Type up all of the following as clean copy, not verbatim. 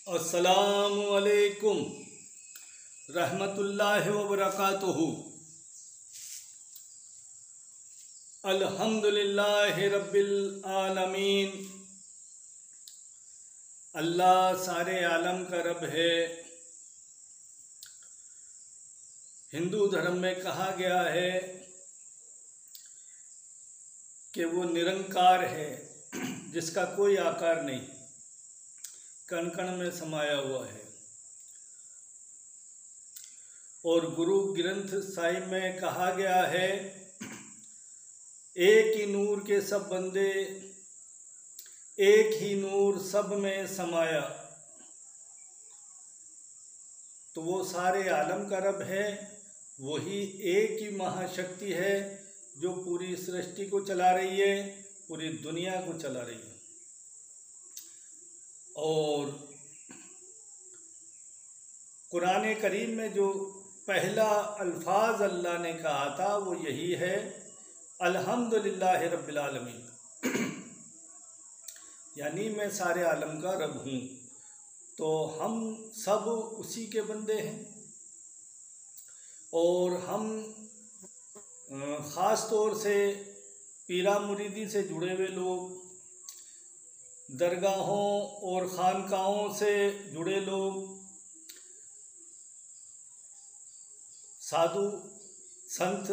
अस्सलामु अलैकुम रहमतुल्लाहि व बरकातुहू। अल्हम्दुलिल्लाहि रब्बिल आलमीन। अल्लाह सारे आलम का रब है। हिंदू धर्म में कहा गया है कि वो निरंकार है, जिसका कोई आकार नहीं, कण कण में समाया हुआ है। और गुरु ग्रंथ साहिब में कहा गया है, एक ही नूर के सब बंदे, एक ही नूर सब में समाया। तो वो सारे आलम का रब है, वही एक ही महाशक्ति है जो पूरी सृष्टि को चला रही है, पूरी दुनिया को चला रही है। और कुरान करीम में जो पहला अल्फाज अल्लाह ने कहा था वो यही है, अल्हम्दुलिल्लाहि रब्बिल आलमीन, यानी मैं सारे आलम का रब हूँ। तो हम सब उसी के बंदे हैं। और हम ख़ास तौर से पीरा मुरीदी से जुड़े हुए लोग, दरगाहों और खानकाहों से जुड़े लोग, साधु संत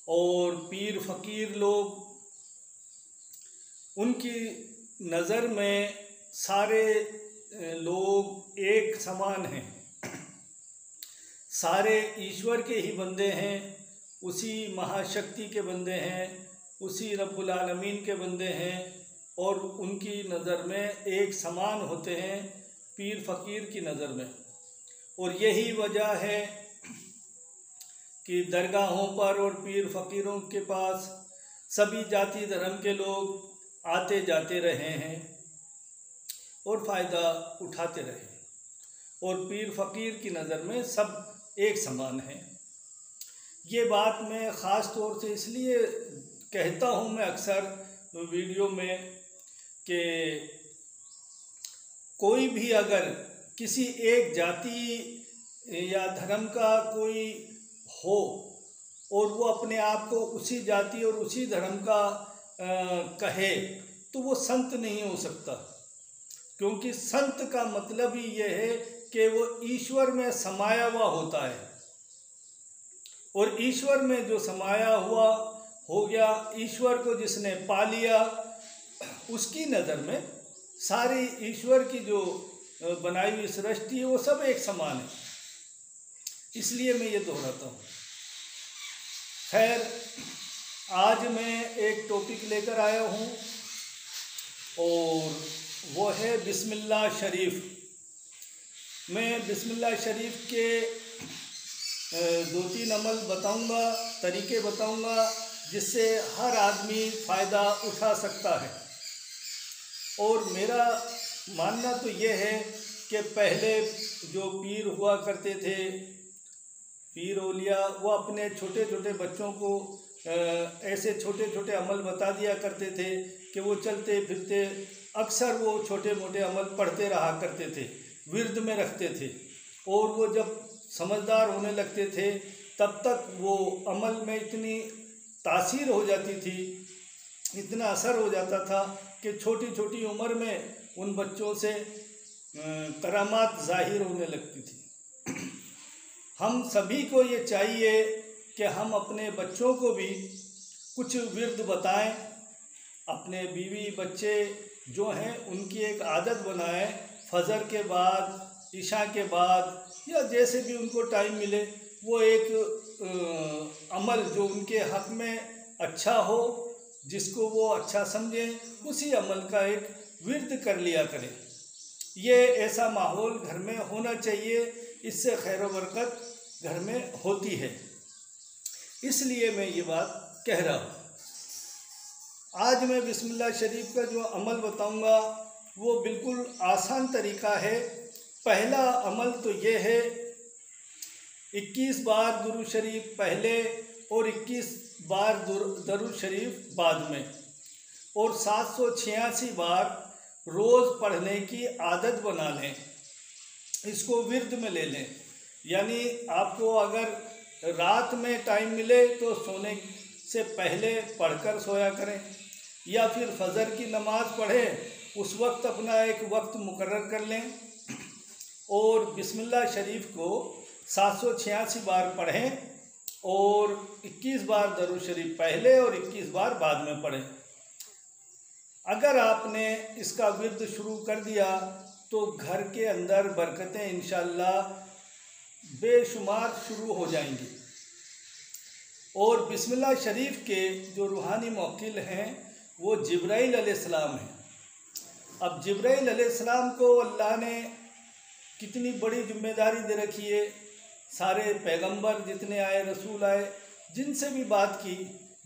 और पीर फ़कीर लोग, उनकी नज़र में सारे लोग एक समान हैं, सारे ईश्वर के ही बंदे हैं, उसी महाशक्ति के बंदे हैं, उसी रब्बुल आलमीन के बंदे हैं। और उनकी नज़र में एक समान होते हैं पीर फ़कीर की नज़र में। और यही वजह है कि दरगाहों पर और पीर फ़कीरों के पास सभी जाति धर्म के लोग आते जाते रहे हैं और फ़ायदा उठाते रहे। और पीर फ़कीर की नज़र में सब एक समान है। ये बात मैं ख़ास तौर से इसलिए कहता हूँ मैं अक्सर वीडियो में कि कोई भी अगर किसी एक जाति या धर्म का कोई हो और वो अपने आप को उसी जाति और उसी धर्म का कहे, तो वो संत नहीं हो सकता। क्योंकि संत का मतलब ही ये है कि वो ईश्वर में समाया हुआ होता है। और ईश्वर में जो समाया हुआ हो गया, ईश्वर को जिसने पा लिया, उसकी नज़र में सारी ईश्वर की जो बनाई हुई सृष्टि है वो सब एक समान है। इसलिए मैं ये दोहराता हूँ। खैर, आज मैं एक टॉपिक लेकर आया हूँ और वो है बिस्मिल्लाह शरीफ। मैं बिस्मिल्लाह शरीफ के 2-3 अमल बताऊँगा, तरीके बताऊँगा, जिससे हर आदमी फ़ायदा उठा सकता है। और मेरा मानना तो ये है कि पहले जो पीर हुआ करते थे, पीर औलिया, वो अपने छोटे छोटे बच्चों को ऐसे छोटे छोटे अमल बता दिया करते थे कि वो चलते फिरते अक्सर वो छोटे मोटे अमल पढ़ते रहा करते थे, विर्द में रखते थे। और वो जब समझदार होने लगते थे तब तक वो अमल में इतनी तासीर हो जाती थी, इतना असर हो जाता था कि छोटी छोटी उम्र में उन बच्चों से करामात ज़ाहिर होने लगती थी। हम सभी को ये चाहिए कि हम अपने बच्चों को भी कुछ विर्द बताएं, अपने बीवी बच्चे जो हैं उनकी एक आदत बनाएं, फजर के बाद, इशा के बाद, या जैसे भी उनको टाइम मिले, वो एक अमल जो उनके हक में अच्छा हो, जिसको वो अच्छा समझें, उसी अमल का एक विर्द कर लिया करें। ये ऐसा माहौल घर में होना चाहिए, इससे खैर व बरकत घर में होती है। इसलिए मैं ये बात कह रहा हूँ। आज मैं बिस्मिल्लाह शरीफ का जो अमल बताऊँगा वो बिल्कुल आसान तरीका है। पहला अमल तो ये है, 21 बार दुरूद शरीफ पहले और 21 बार दरूद शरीफ बाद में, और 786 बार रोज़ पढ़ने की आदत बना लें, इसको विर्द में ले लें। यानी आपको अगर रात में टाइम मिले तो सोने से पहले पढ़कर सोया करें, या फिर फजर की नमाज़ पढ़ें, उस वक्त अपना एक वक्त मुकर्रर कर लें और बिस्मिल्लाह शरीफ को 786 बार पढ़ें और 21 बार दरूद शरीफ पहले और 21 बार बाद में पढ़ें। अगर आपने इसका विर्द शुरू कर दिया तो घर के अंदर बरकतें इंशाअल्लाह बेशुमार शुरू हो जाएंगी। और बिस्मिल्लाह शरीफ के जो रूहानी मौक्किल हैं वो जिब्राइल अलैहिस्सलाम हैं। अब जिब्राइल अलैहिस्सलाम को अल्लाह ने कितनी बड़ी जिम्मेदारी दे रखी है। सारे पैगंबर जितने आए, रसूल आए, जिनसे भी बात की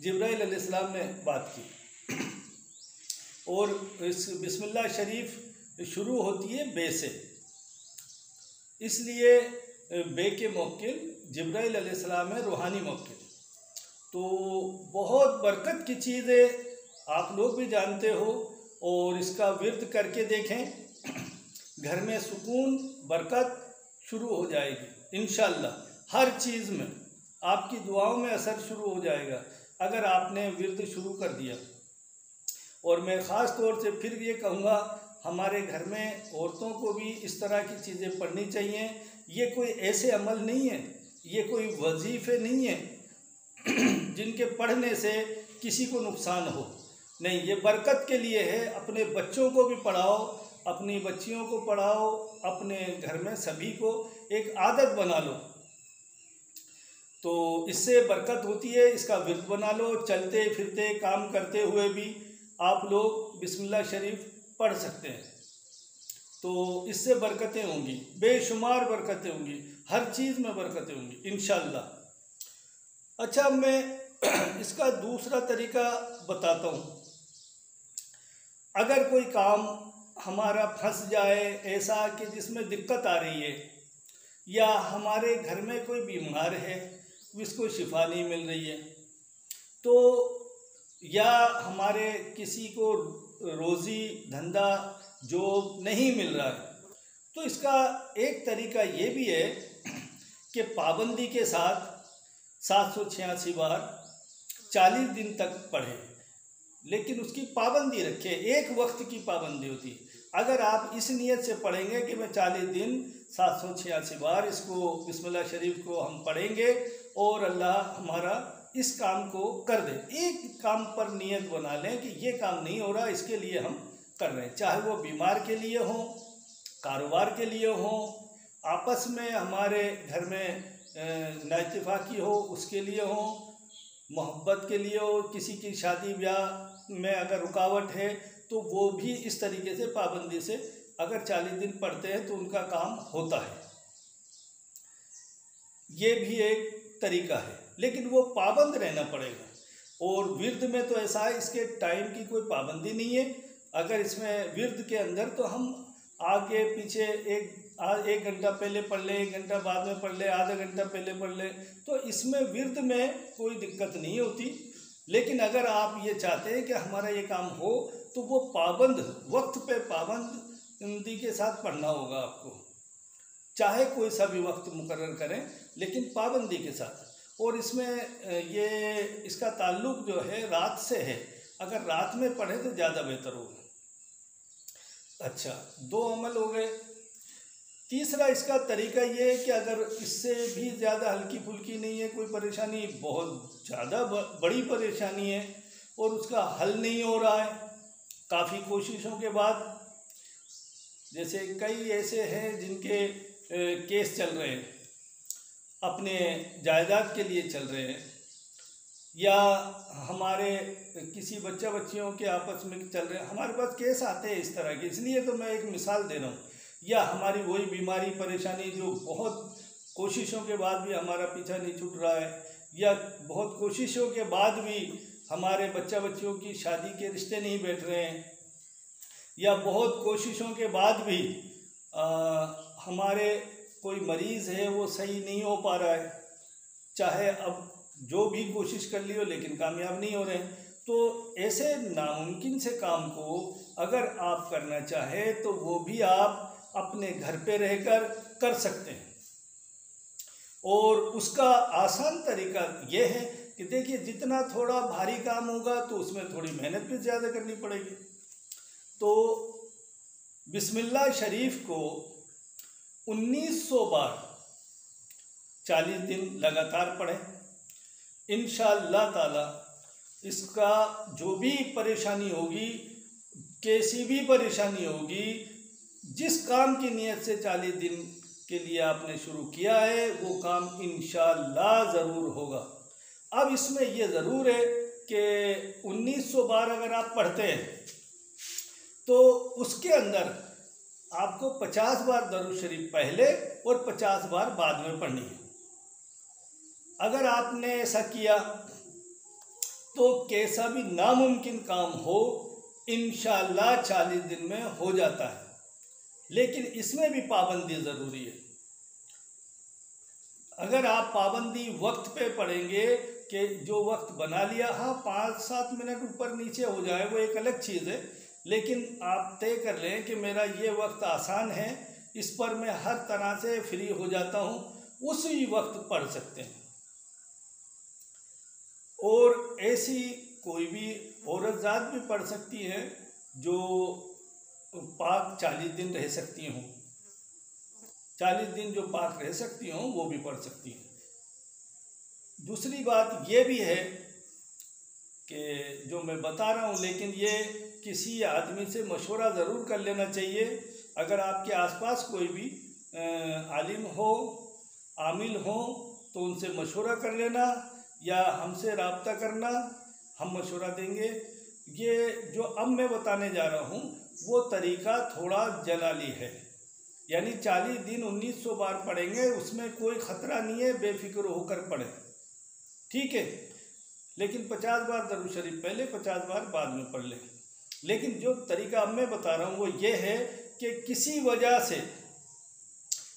जिब्राइल अलैहिस्सलाम ने बात की। और इस बिस्मिल्लाह शरीफ शुरू होती है बे से, इसलिए बे के मौक्किल जिब्राइल अलैहिस्सलाम है, रूहानी मौक्किल। तो बहुत बरकत की चीज़ है, आप लोग भी जानते हो, और इसका विर्द करके देखें, घर में सुकून बरकत शुरू हो जाएगी इंशाअल्लाह। हर चीज़ में आपकी दुआओं में असर शुरू हो जाएगा अगर आपने विर्द शुरू कर दिया। और मैं ख़ास तौर से फिर ये कहूँगा, हमारे घर में औरतों को भी इस तरह की चीज़ें पढ़नी चाहिए। ये कोई ऐसे अमल नहीं है, ये कोई वजीफ़े नहीं है जिनके पढ़ने से किसी को नुकसान हो, नहीं, ये बरकत के लिए है। अपने बच्चों को भी पढ़ाओ, अपनी बच्चियों को पढ़ाओ, अपने घर में सभी को एक आदत बना लो, तो इससे बरकत होती है। इसका विर्द बना लो, चलते फिरते काम करते हुए भी आप लोग बिस्मिल्लाह शरीफ पढ़ सकते हैं, तो इससे बरकतें होंगी, बेशुमार बरकतें होंगी, हर चीज़ में बरकतें होंगी इंशाअल्लाह। अच्छा, मैं इसका दूसरा तरीका बताता हूँ। अगर कोई काम हमारा फंस जाए ऐसा कि जिसमें दिक्कत आ रही है, या हमारे घर में कोई बीमार है जिसको शिफा नहीं मिल रही है, तो या हमारे किसी को रोज़ी धंधा जॉब नहीं मिल रहा है, तो इसका एक तरीका ये भी है कि पाबंदी के साथ 786 बार 40 दिन तक पढ़े, लेकिन उसकी पाबंदी रखे। एक वक्त की पाबंदी होती है। अगर आप इस नियत से पढ़ेंगे कि मैं 40 दिन 786 बार इसको बिस्मिल्लाह शरीफ को हम पढ़ेंगे और अल्लाह हमारा इस काम को कर दे, एक काम पर नियत बना लें कि ये काम नहीं हो रहा, इसके लिए हम कर रहे हैं, चाहे वो बीमार के लिए हो, कारोबार के लिए हो, आपस में हमारे घर में नाइतफाकी हो उसके लिए हो, मोहब्बत के लिए हो, किसी की शादी ब्याह में अगर रुकावट है तो वो भी इस तरीके से पाबंदी से अगर 40 दिन पढ़ते हैं तो उनका काम होता है। ये भी एक तरीका है, लेकिन वो पाबंद रहना पड़ेगा। और विर्द में तो ऐसा है, इसके टाइम की कोई पाबंदी नहीं है। अगर इसमें विर्द के अंदर तो हम आगे पीछे एक घंटा पहले पढ़ ले, 1 घंटा बाद में पढ़ ले, आधा घंटा पहले पढ़ ले, तो इसमें विर्द में कोई दिक्कत नहीं होती। लेकिन अगर आप ये चाहते हैं कि हमारा ये काम हो तो वो पाबंद वक्त पे पाबंदी के साथ पढ़ना होगा आपको, चाहे कोई सा भी वक्त मुकर्रर करें लेकिन पाबंदी के साथ। और इसमें ये इसका ताल्लुक जो है रात से है, अगर रात में पढ़े तो ज़्यादा बेहतर होगा। अच्छा, 2 अमल हो गए। तीसरा इसका तरीका ये है कि अगर इससे भी ज़्यादा हल्की फुल्की नहीं है, कोई परेशानी बहुत ज़्यादा बड़ी परेशानी है और उसका हल नहीं हो रहा है काफ़ी कोशिशों के बाद, जैसे कई ऐसे हैं जिनके केस चल रहे हैं, अपने जायदाद के लिए चल रहे हैं, या हमारे किसी बच्चियों के आपस में चल रहे हैं, हमारे पास केस आते हैं इस तरह के। इसलिए तो मैं एक मिसाल दे रहा हूँ। या हमारी वही बीमारी परेशानी जो बहुत कोशिशों के बाद भी हमारा पीछा नहीं छूट रहा है, या बहुत कोशिशों के बाद भी हमारे बच्चियों की शादी के रिश्ते नहीं बैठ रहे हैं, या बहुत कोशिशों के बाद भी हमारे कोई मरीज़ है वो सही नहीं हो पा रहा है, चाहे अब जो भी कोशिश कर ली हो लेकिन कामयाब नहीं हो रहे हैं, तो ऐसे नामुमकिन से काम को अगर आप करना चाहें तो वो भी आप अपने घर पे रहकर कर सकते हैं। और उसका आसान तरीका ये है कि देखिए, जितना थोड़ा भारी काम होगा तो उसमें थोड़ी मेहनत भी ज़्यादा करनी पड़ेगी। तो बिस्मिल्लाह शरीफ को 1900 बार 40 दिन लगातार पढ़ें। इंशाअल्लाह ताला इसका जो भी परेशानी होगी, कैसी भी परेशानी होगी, जिस काम की नीयत से 40 दिन के लिए आपने शुरू किया है वो काम इंशाअल्लाह ज़रूर होगा। अब इसमें ये ज़रूर है कि 1900 बार अगर आप पढ़ते हैं तो उसके अंदर आपको 50 बार दरूद शरीफ पहले और 50 बार बाद में पढ़नी है। अगर आपने ऐसा किया तो कैसा भी नामुमकिन काम हो इंशाअल्लाह 40 दिन में हो जाता है। लेकिन इसमें भी पाबंदी ज़रूरी है। अगर आप पाबंदी वक्त पे पढ़ेंगे कि जो वक्त बना लिया, हाँ 5-7 मिनट ऊपर नीचे हो जाए वो एक अलग चीज़ है, लेकिन आप तय कर लें कि मेरा ये वक्त आसान है, इस पर मैं हर तरह से फ्री हो जाता हूँ, उसी वक्त पढ़ सकते हैं। और ऐसी कोई भी औरत ज़ात भी पढ़ सकती है जो पाक 40 दिन रह सकती हों, 40 दिन जो पाक रह सकती हों वो भी पढ़ सकती हैं। दूसरी बात ये भी है कि जो मैं बता रहा हूँ, लेकिन ये किसी आदमी से मशवरा ज़रूर कर लेना चाहिए। अगर आपके आसपास कोई भी आलिम हो, आमिल हो, तो उनसे मशवरा कर लेना या हमसे रब्ता करना, हम मशवरा देंगे। ये जो अब मैं बताने जा रहा हूँ वो तरीका थोड़ा जलाली है, यानी 40 दिन 1900 बार पढ़ेंगे, उसमें कोई ख़तरा नहीं है, बेफिक्र होकर पढ़ें, ठीक है। लेकिन 50 बार दरूद शरीफ पहले, 50 बार बाद में पढ़ लें। लेकिन जो तरीका अब मैं बता रहा हूँ वो ये है कि किसी वजह से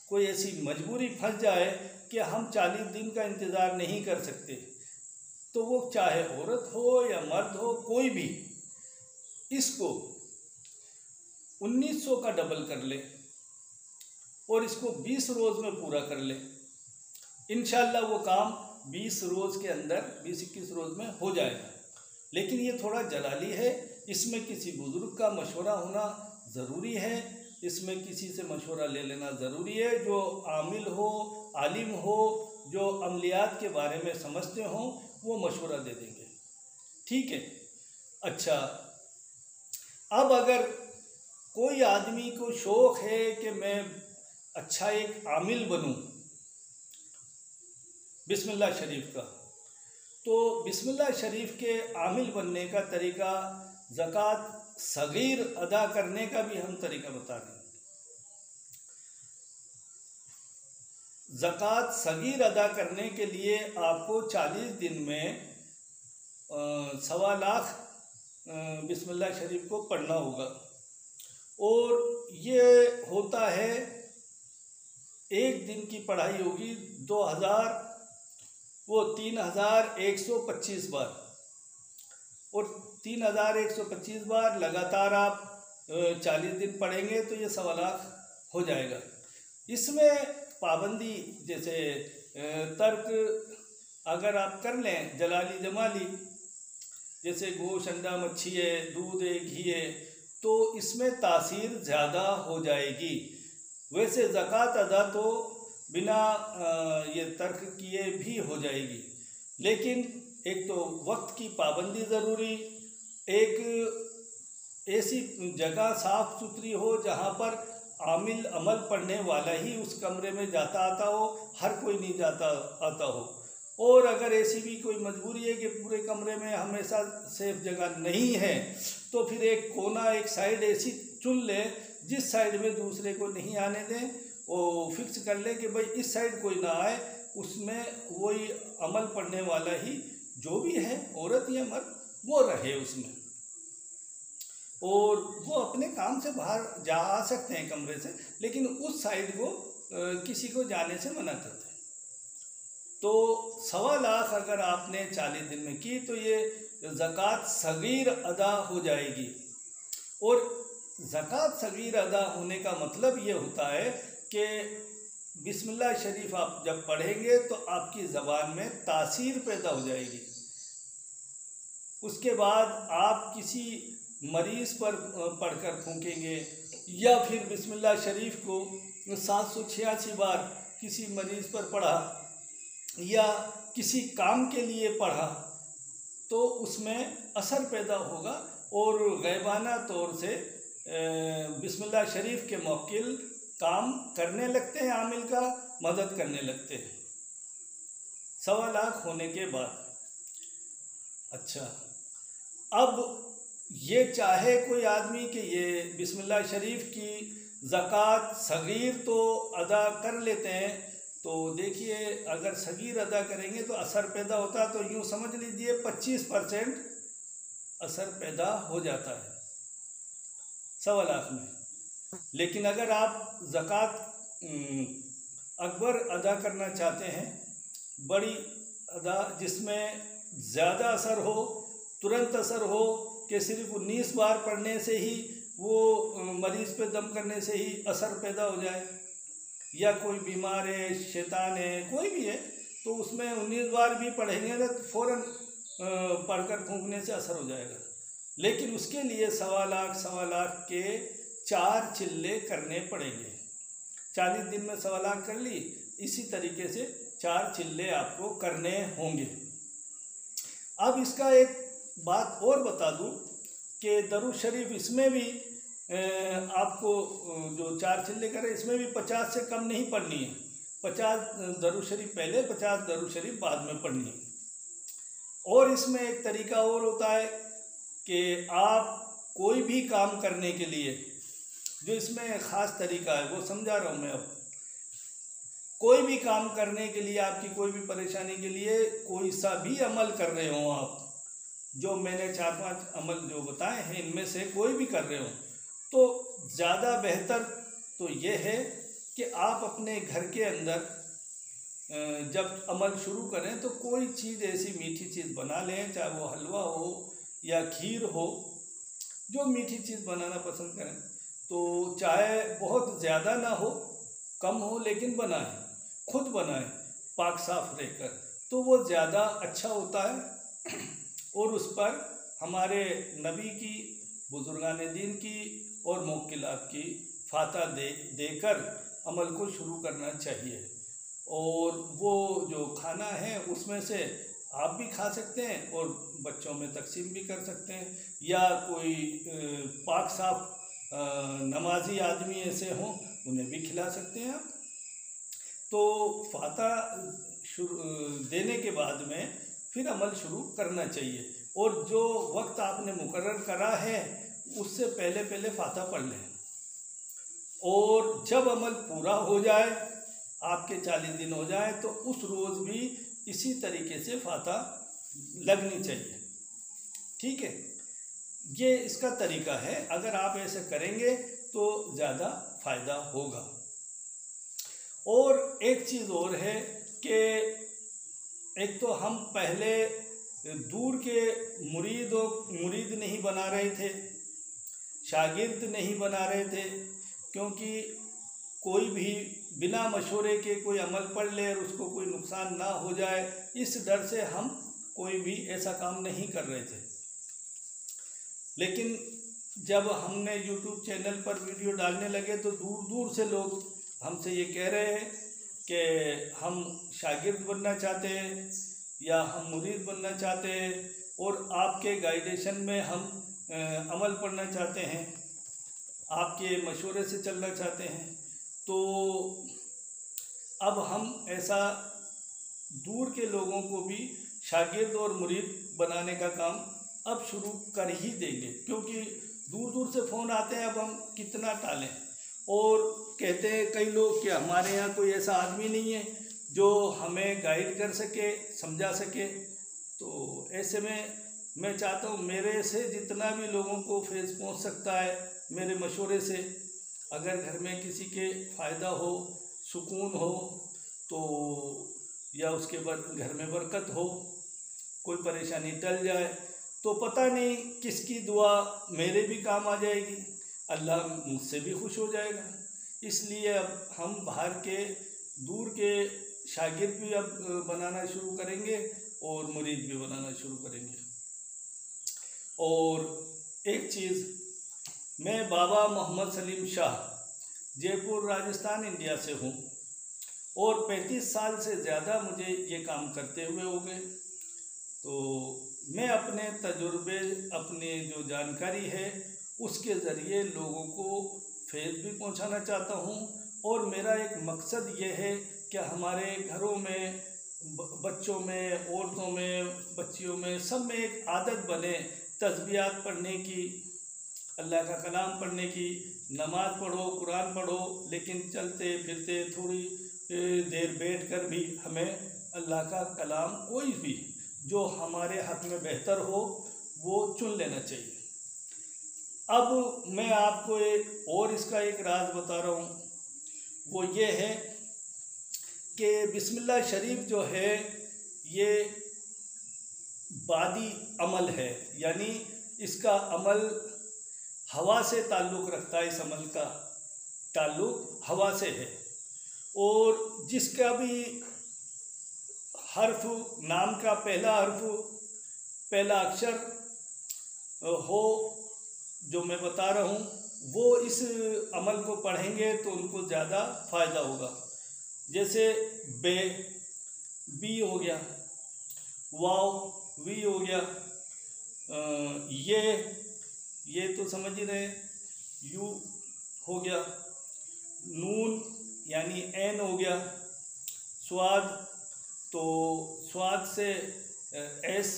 कोई ऐसी मजबूरी फंस जाए कि हम 40 दिन का इंतज़ार नहीं कर सकते, तो वो चाहे औरत हो या मर्द हो, कोई भी इसको 1900 का डबल कर ले और इसको 20 रोज़ में पूरा कर ले। इंशाअल्लाह वो काम 20 रोज़ के अंदर, 20-21 रोज़ में हो जाएगा। लेकिन ये थोड़ा जलाली है, इसमें किसी बुज़ुर्ग का मशवरा होना ज़रूरी है, इसमें किसी से मशवरा ले लेना ज़रूरी है, जो आमिल हो, आलिम हो, जो अमलियात के बारे में समझते हों, वो मशवरा दे देंगे, ठीक है। अच्छा, अब अगर कोई आदमी को शौक़ है कि मैं अच्छा एक आमिल बनूं बिस्मिल्लाह शरीफ का, तो बिस्मिल्लाह शरीफ के आमिल बनने का तरीका, ज़कात सगीर अदा करने का भी हम तरीका बता दें। ज़कात सगीर अदा करने के लिए आपको 40 दिन में 1.25 लाख बिस्मिल्लाह शरीफ को पढ़ना होगा। और ये होता है, एक दिन की पढ़ाई होगी 3125 बार, और 3125 बार लगातार आप 40 दिन पढ़ेंगे तो ये 1.25 लाख हो जाएगा। इसमें पाबंदी जैसे तर्क अगर आप कर लें, जलाली जमाली, जैसे गोश्त, अंडा, मच्छी है, दूध है, घी है, तो इसमें तासीर ज़्यादा हो जाएगी। वैसे ज़कात अदा तो बिना ये तर्क किए भी हो जाएगी, लेकिन एक तो वक्त की पाबंदी ज़रूरी, एक ऐसी जगह साफ़ सुथरी हो जहाँ पर आमिल अमल पढ़ने वाला ही उस कमरे में जाता आता हो, हर कोई नहीं जाता आता हो। और अगर ऐसी भी कोई मजबूरी है कि पूरे कमरे में हमेशा सेफ जगह नहीं है, तो फिर एक कोना, एक साइड ऐसी चुन लें जिस साइड में दूसरे को नहीं आने दें, वो फिक्स कर लें कि भाई इस साइड कोई ना आए, उसमें वही अमल पढ़ने वाला ही जो भी है, औरत या मर्द, वो रहे उसमें, और वो अपने काम से बाहर जा आ सकते हैं कमरे से, लेकिन उस साइड को किसी को जाने से मना करते हैं। तो 1.25 लाख अगर आपने 40 दिन में की तो ये ज़कात सगीर अदा हो जाएगी। और ज़कात सगीर अदा होने का मतलब ये होता है कि बिस्मिल्लाह शरीफ आप जब पढ़ेंगे तो आपकी ज़बान में तासीर पैदा हो जाएगी। उसके बाद आप किसी मरीज़ पर पढ़कर फूंकेंगे या फिर बिस्मिल्लाह शरीफ को 786 बार किसी मरीज़ पर पढ़ा या किसी काम के लिए पढ़ा तो उसमें असर पैदा होगा और गैबाना तौर से बिस्मिल्लाह शरीफ के मौकिल काम करने लगते हैं, आमिल का मदद करने लगते हैं 1.25 लाख होने के बाद। अच्छा, अब ये चाहे कोई आदमी कि ये बिस्मिल्लाह शरीफ की ज़कात सगीर तो अदा कर लेते हैं, तो देखिए अगर सगीर अदा करेंगे तो असर पैदा होता है, तो यूँ समझ लीजिए 25% असर पैदा हो जाता है 1.25 लाख में। लेकिन अगर आप ज़कात अकबर अदा करना चाहते हैं, बड़ी अदा जिसमें ज़्यादा असर हो, तुरंत असर हो कि सिर्फ 19 बार पढ़ने से ही वो मरीज़ पे दम करने से ही असर पैदा हो जाए, या कोई बीमार है, शैतान है, कोई भी है, तो उसमें 19 बार भी पढ़ेंगे ना तो फ़ौरन पढ़कर फूंकने से असर हो जाएगा। लेकिन उसके लिए 1.25 लाख के 4 चिल्ले करने पड़ेंगे। 40 दिन में 1.25 लाख कर ली, इसी तरीके से 4 चिल्ले आपको करने होंगे। अब इसका एक बात और बता दूं कि दरूद शरीफ इसमें भी आपको जो 4 चिल्ले करें इसमें भी 50 से कम नहीं पढ़नी है। 50 दरूद शरीफ पहले, 50 दरूद शरीफ बाद में पढ़नी है। और इसमें एक तरीका और होता है कि आप कोई भी काम करने के लिए, जो इसमें ख़ास तरीका है वो समझा रहा हूँ मैं। अब कोई भी काम करने के लिए, आपकी कोई भी परेशानी के लिए कोई सा भी अमल कर रहे हो आप, जो मैंने 4-5 अमल जो बताए हैं इनमें से कोई भी कर रहे हो, तो ज़्यादा बेहतर तो ये है कि आप अपने घर के अंदर जब अमल शुरू करें तो कोई चीज़ ऐसी मीठी चीज़ बना लें, चाहे वो हलवा हो या खीर हो, जो मीठी चीज़ बनाना पसंद करें। तो चाहे बहुत ज़्यादा ना हो, कम हो, लेकिन बनाएं, खुद बनाएं, पाक साफ रहकर, तो वो ज़्यादा अच्छा होता है। और उस पर हमारे नबी की, बुजुर्गान दीन की और मुक्किलात की फाता देकर अमल को शुरू करना चाहिए। और वो जो खाना है उसमें से आप भी खा सकते हैं और बच्चों में तकसीम भी कर सकते हैं, या कोई पाक साफ नमाजी आदमी ऐसे हों उन्हें भी खिला सकते हैं आप। तो फाता देने के बाद में फिर अमल शुरू करना चाहिए, और जो वक्त आपने मुकर्रर करा है उससे पहले पहले फाता पढ़ लें। और जब अमल पूरा हो जाए, आपके 40 दिन हो जाए, तो उस रोज़ भी इसी तरीके से फाता लगनी चाहिए। ठीक है, ये इसका तरीका है। अगर आप ऐसे करेंगे तो ज़्यादा फ़ायदा होगा। और एक चीज़ और है कि एक तो हम पहले दूर के मुरीद नहीं बना रहे थे, शागिर्द नहीं बना रहे थे, क्योंकि कोई भी बिना मशवरे के कोई अमल पढ़ ले और उसको कोई नुकसान ना हो जाए, इस डर से हम कोई भी ऐसा काम नहीं कर रहे थे। लेकिन जब हमने YouTube चैनल पर वीडियो डालने लगे तो दूर दूर से लोग हमसे ये कह रहे हैं कि हम शागिर्द बनना चाहते हैं या हम मुरीद बनना चाहते हैं और आपके गाइडेशन में हम अमल पढ़ना चाहते हैं, आपके मशवरे से चलना चाहते हैं। तो अब हम ऐसा दूर के लोगों को भी शागिर्द और मुरीद बनाने का काम अब शुरू कर ही देंगे, क्योंकि दूर दूर से फ़ोन आते हैं। अब हम कितना टालें, और कहते हैं कई लोग कि हमारे यहाँ कोई ऐसा आदमी नहीं है जो हमें गाइड कर सके, समझा सके। तो ऐसे में मैं चाहता हूँ मेरे से जितना भी लोगों को फैज़ पहुँच सकता है मेरे मशवरे से, अगर घर में किसी के फ़ायदा हो, सुकून हो, तो या उसके बाद घर में बरकत हो, कोई परेशानी टल जाए, तो पता नहीं किसकी दुआ मेरे भी काम आ जाएगी, अल्लाह मुझसे भी खुश हो जाएगा। इसलिए अब हम बाहर के दूर के शागिर्द भी अब बनाना शुरू करेंगे और मुरीद भी बनाना शुरू करेंगे। और एक चीज़, मैं बाबा मोहम्मद सलीम शाह, जयपुर राजस्थान इंडिया से हूँ और 35 साल से ज़्यादा मुझे ये काम करते हुए हो गए। तो मैं अपने तजुर्बे, अपने जो जानकारी है उसके ज़रिए लोगों को फैज़ भी पहुंचाना चाहता हूं। और मेरा एक मकसद ये है कि हमारे घरों में, बच्चों में, औरतों में, बच्चियों में, सब में एक आदत बने तस्बीहात पढ़ने की, अल्लाह का कलाम पढ़ने की। नमाज़ पढ़ो, कुरान पढ़ो, लेकिन चलते फिरते थोड़ी देर बैठ कर भी हमें अल्लाह का कलाम कोई भी जो हमारे हक में बेहतर हो वो चुन लेना चाहिए। अब मैं आपको एक और इसका एक राज बता रहा हूँ, वो ये है कि बिस्मिल्लाह शरीफ जो है ये बादी अमल है, यानी इसका अमल हवा से ताल्लुक़ रखता है। इस अमल का ताल्लुक़ हवा से है और जिसका भी हर्फ, नाम का पहला हर्फ, पहला अक्षर हो जो मैं बता रहा हूँ, वो इस अमल को पढ़ेंगे तो उनको ज़्यादा फ़ायदा होगा। जैसे बे, बी हो गया, वाव, वी हो गया, ये तो समझ ही रहे, यू हो गया, नून यानी एन हो गया, स्वाद, तो स्वाद से एस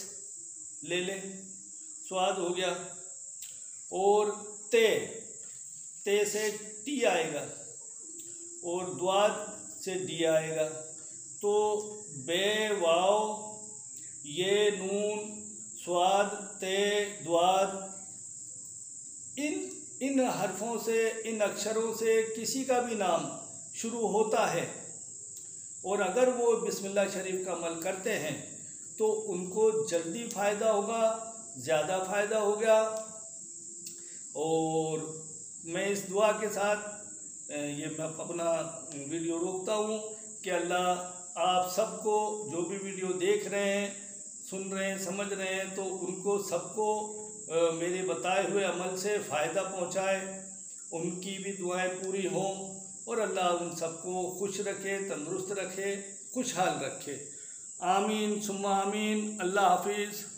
ले लें, स्वाद हो गया। और ते से टी आएगा और द्वाद से डी आएगा। तो बे, वाव, ये, नून, स्वाद, ते, द्वाद, इन हरफों से, इन अक्षरों से किसी का भी नाम शुरू होता है और अगर वो बिस्मिल्लाह शरीफ का अमल करते हैं तो उनको जल्दी फ़ायदा होगा, ज़्यादा फ़ायदा होगा। और मैं इस दुआ के साथ ये मैं अपना वीडियो रोकता हूँ कि अल्लाह आप सबको, जो भी वीडियो देख रहे हैं, सुन रहे हैं, समझ रहे हैं, तो उनको सबको मेरे बताए हुए अमल से फ़ायदा पहुँचाए, उनकी भी दुआएं पूरी हों और अल्लाह उन सबको खुश रखे, तंदुरुस्त रखे, खुशहाल रखे। आमीन सुम्मा आमीन। अल्लाह हाफिज़।